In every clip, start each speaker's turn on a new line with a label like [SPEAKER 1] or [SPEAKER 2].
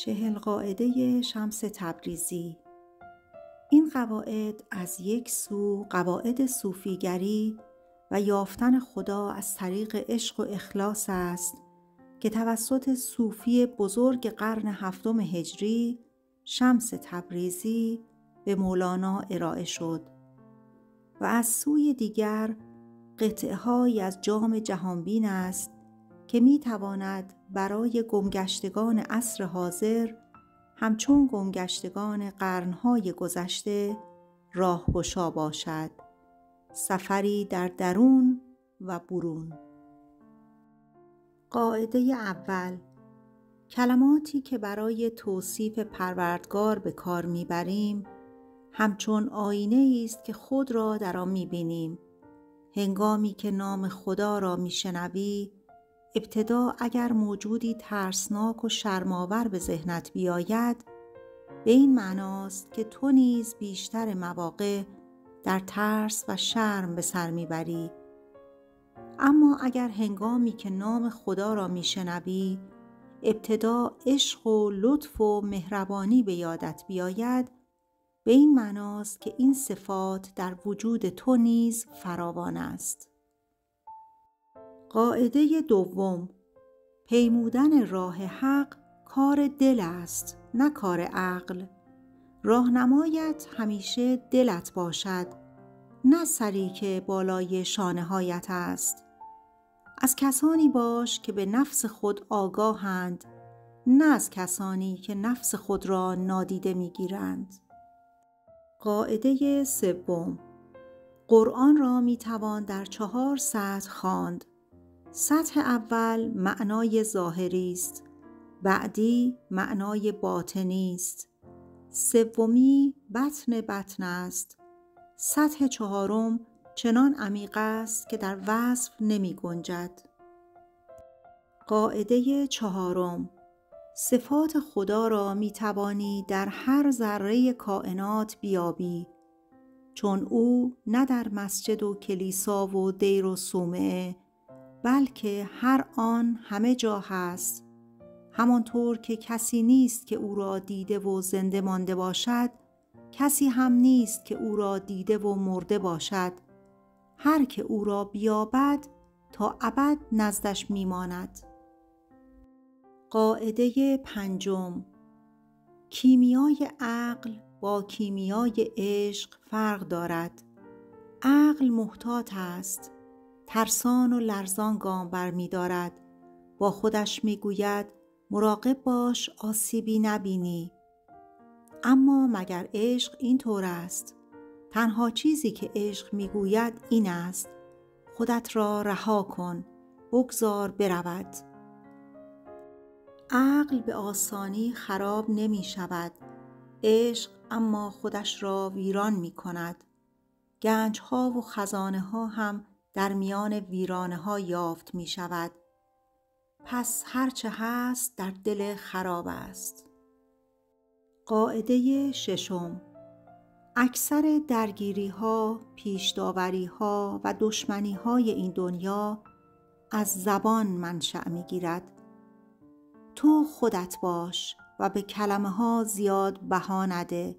[SPEAKER 1] 40 قاعده شمس تبریزی. این قواعد از یک سو قواعد صوفیگری و یافتن خدا از طریق عشق و اخلاص است که توسط صوفی بزرگ قرن 7 هجری شمس تبریزی به مولانا ارائه شد و از سوی دیگر قطعه‌هایی از جام جهانبین است که می تواند برای گمگشتگان عصر حاضر همچون گمگشتگان قرن‌های گذشته راهگشا باشد. سفری در درون و برون. قاعده اول: کلماتی که برای توصیف پروردگار به کار می‌بریم همچون آینه‌ای است که خود را در آن می‌بینیم. هنگامی که نام خدا را می‌شنوی، ابتدا اگر موجودی ترسناک و شرم‌آور به ذهنت بیاید، به این معناست که تو نیز بیشتر مواقع در ترس و شرم به سر میبری. اما اگر هنگامی که نام خدا را میشنوی، ابتدا عشق و لطف و مهربانی به یادت بیاید، به این معناست که این صفات در وجود تو نیز فراوان است. قاعده دوم: پیمودن راه حق کار دل است، نه کار عقل. راهنمایت همیشه دلت باشد، نه سری که بالای شانه هایت است. از کسانی باش که به نفس خود آگاهند، نه از کسانی که نفس خود را نادیده میگیرند. قاعده سوم: قرآن را میتوان در 4 سطح خواند. سطح اول معنای ظاهری است، بعدی معنای باطنی است، سومی بطن است، سطح 4 چنان عمیق است که در وصف نمی گنجد. قاعده 4: صفات خدا را می توانی در هر ذره کائنات بیابی، چون او نه در مسجد و کلیسا و دیر و صومعه، بلکه هر آن همه جا هست. همانطور که کسی نیست که او را دیده و زنده مانده باشد، کسی هم نیست که او را دیده و مرده باشد. هر که او را بیابد تا ابد نزدش میماند. قاعده 5: کیمیای عقل با کیمیای عشق فرق دارد. عقل محتاط است، ترسان و لرزان گام برمی‌دارد. با خودش میگوید مراقب باش آسیبی نبینی. اما مگر عشق این طور است؟ تنها چیزی که عشق میگوید این است: خودت را رها کن، بگذار برود. عقل به آسانی خراب نمی شود، عشق اما خودش را ویران می کند. گنج ها و خزانه ها هم در میان ویرانه ها یافت می شود. پس هرچه هست در دل خراب است. قاعده 6: اکثر درگیری ها، پیش داوری ها و دشمنی های این دنیا از زبان منشأ می گیرد. تو خودت باش و به کلمه ها زیاد بها نده.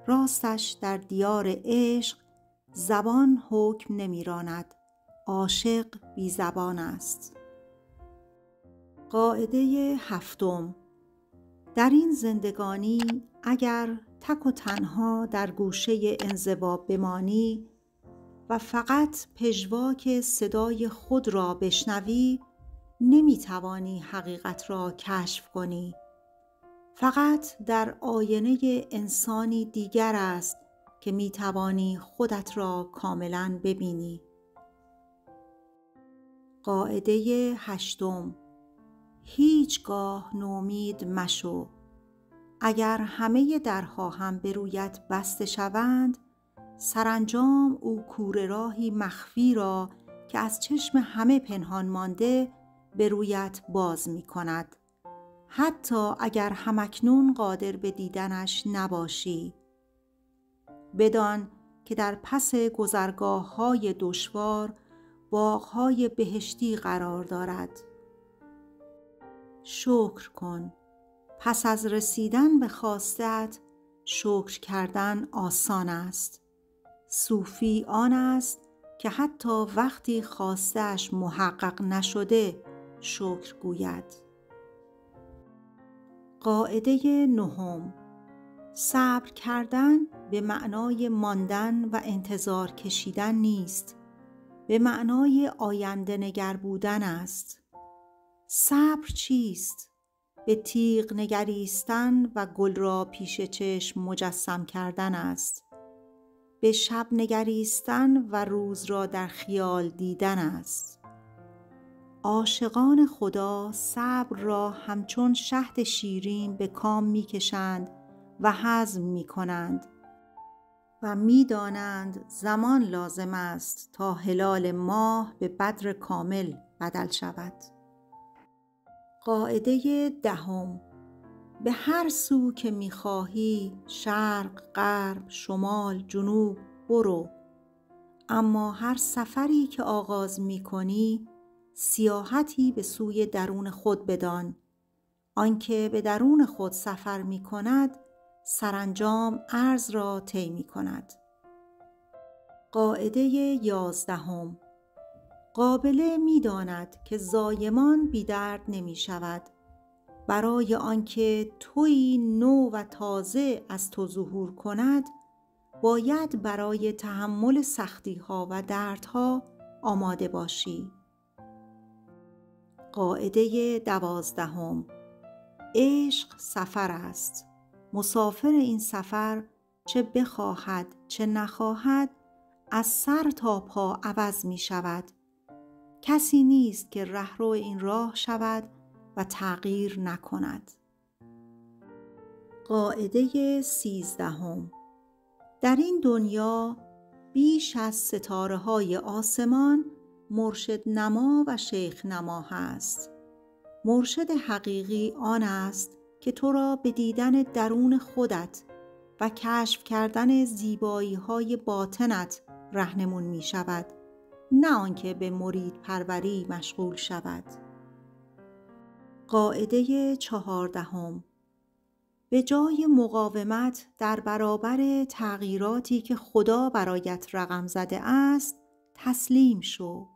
[SPEAKER 1] راستش در دیار عشق زبان حکم نمی راند، عاشق بی زبان است. قاعده 7: در این زندگانی اگر تک و تنها در گوشه انزوا بمانی و فقط پژواک صدای خود را بشنوی، نمی توانی حقیقت را کشف کنی. فقط در آینه انسانی دیگر است که می توانی خودت را کاملا ببینی. قاعده 8: هیچگاه نومید مشو. اگر همه درها هم به رویت بسته شوند، سرانجام او کوره راهی مخفی را که از چشم همه پنهان مانده به رویت باز می کند. حتی اگر همکنون قادر به دیدنش نباشی. بدان که در پس گذرگاه‌های دشوار باغ‌های بهشتی قرار دارد. شکر کن، پس از رسیدن به خواستت شکر کردن آسان است. صوفی آن است که حتی وقتی خواسته‌اش محقق نشده شکر گوید. قاعده 9: صبر کردن به معنای ماندن و انتظار کشیدن نیست، به معنای آینده نگر بودن است. صبر چیست؟ به تیغ نگریستن و گل را پیش چشم مجسم کردن است. به شب نگریستن و روز را در خیال دیدن است. عاشقان خدا صبر را همچون شهد شیرین به کام می‌کشند و هضم می‌کنند و می‌دانند زمان لازم است تا هلال ماه به بدر کامل بدل شود. قاعده 10: به هر سو که می‌خواهی، شرق، غرب، شمال، جنوب برو، اما هر سفری که آغاز می‌کنی سیاحتی به سوی درون خود بدان. آنکه به درون خود سفر می‌کند سرانجام ارض را طی می‌کند. قاعده 11: قابله می‌داند که زایمان بی درد نمی‌شود. برای آنکه تویی نو و تازه از تو ظهور کند باید برای تحمل سختی‌ها و دردها آماده باشی. قاعده 12: عشق سفر است. مسافر این سفر چه بخواهد چه نخواهد از سر تا پا عوض می شود. کسی نیست که رهرو این راه شود و تغییر نکند. قاعده 13: در این دنیا بیش از ستاره‌های آسمان مرشد نما و شیخ نما هست. مرشد حقیقی آن است که تو را به دیدن درون خودت و کشف کردن زیبایی‌های باطنت راهنمون می شود، نه آنکه به مرید پروری مشغول شود. قاعده 14: به جای مقاومت در برابر تغییراتی که خدا برایت رقم زده است تسلیم شو.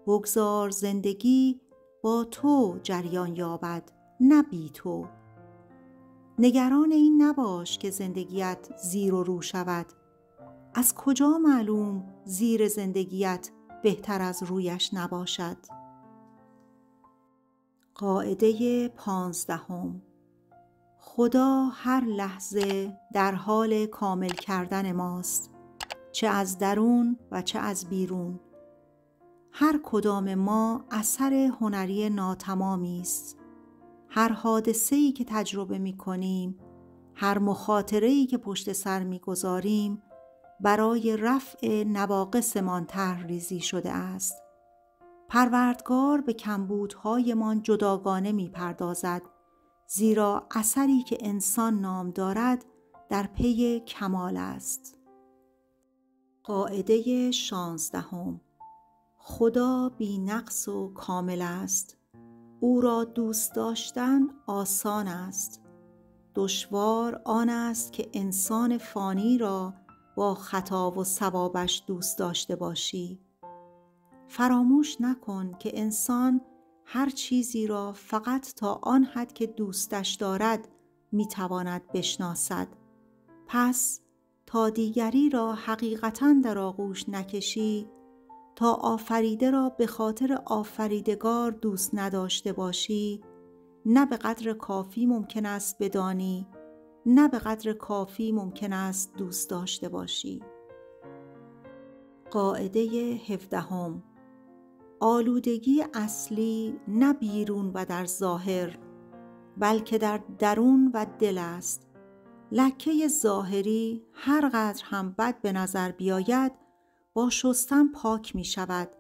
[SPEAKER 1] بگذار زندگی با تو جریان یابد، نه بی تو. نگران این نباش که زندگیت زیر و رو شود. از کجا معلوم زیر زندگیت بهتر از رویش نباشد؟ قاعده 15: خدا هر لحظه در حال کامل کردن ماست، چه از درون و چه از بیرون. هر کدام ما اثر هنری ناتمامی است. هر حادثه‌ای که تجربه می‌کنیم، هر مخاطره‌ای که پشت سر می‌گذاریم برای رفع نواقصمان طرح‌ریزی شده است. پروردگار به کمبودهایمان جداگانه می‌پردازد، زیرا اثری که انسان نام دارد در پی کمال است. قاعده 16: خدا بی نقص و کامل است. او را دوست داشتن آسان است. دشوار آن است که انسان فانی را با خطا و صوابش دوست داشته باشی. فراموش نکن که انسان هر چیزی را فقط تا آن حد که دوستش دارد میتواند بشناسد. پس تا دیگری را حقیقتاً در آغوش نکشی، تا آفریده را به خاطر آفریدگار دوست نداشته باشی، نه به قدر کافی ممکن است بدانی، نه به قدر کافی ممکن است دوست داشته باشی. قاعده 17: آلودگی اصلی نه بیرون و در ظاهر، بلکه در درون و دل است. لکه ظاهری هر قدر هم بد به نظر بیاید با شستن پاک می شود،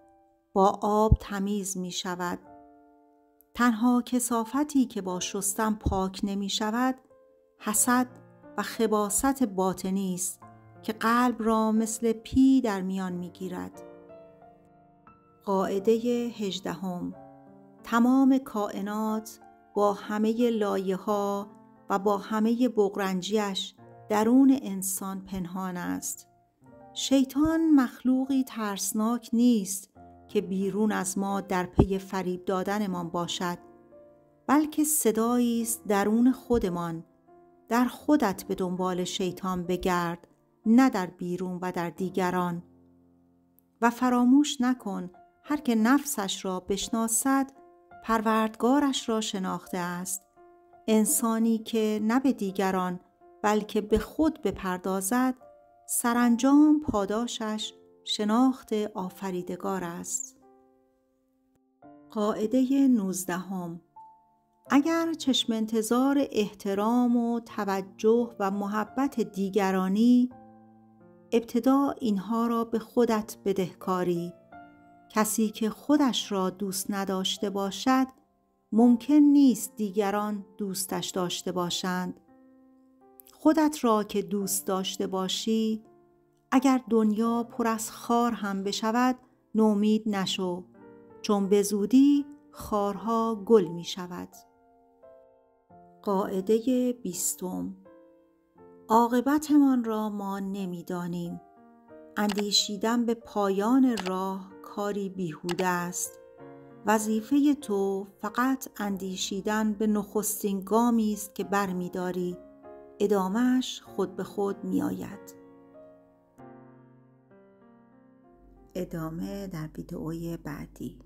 [SPEAKER 1] با آب تمیز می شود. تنها کثافتی که با شستن پاک نمی شود حسد و خباثت باطنی است که قلب را مثل پی در میان می گیرد. قاعده 18: تمام کائنات با همه لایه‌ها و با همه بغرنجیش درون انسان پنهان است. شیطان مخلوقی ترسناک نیست که بیرون از ما در پی فریب دادنمان باشد، بلکه صدایی است درون خودمان. در خودت به دنبال شیطان بگرد، نه در بیرون و در دیگران. و فراموش نکن هر که نفسش را بشناسد پروردگارش را شناخته است. انسانی که نه به دیگران بلکه به خود بپردازد سرانجام پاداشش شناخت آفریدگار است. قاعده 19. اگر چشم انتظار احترام و توجه و محبت دیگرانی، ابتدا اینها را به خودت بدهکاری. کسی که خودش را دوست نداشته باشد ممکن نیست دیگران دوستش داشته باشند. خودت را که دوست داشته باشی، اگر دنیا پر از خار هم بشود نومید نشو، چون به زودی خارها گل می شود. قاعده 20. عاقبتمان را ما نمی‌دانیم. اندیشیدن به پایان راه کاری بیهوده است. وظیفه تو فقط اندیشیدن به نخستین گامی است که برمی‌داری. ادامه‌اش خود به خود می‌آید. ادامه در ویدئوی بعدی.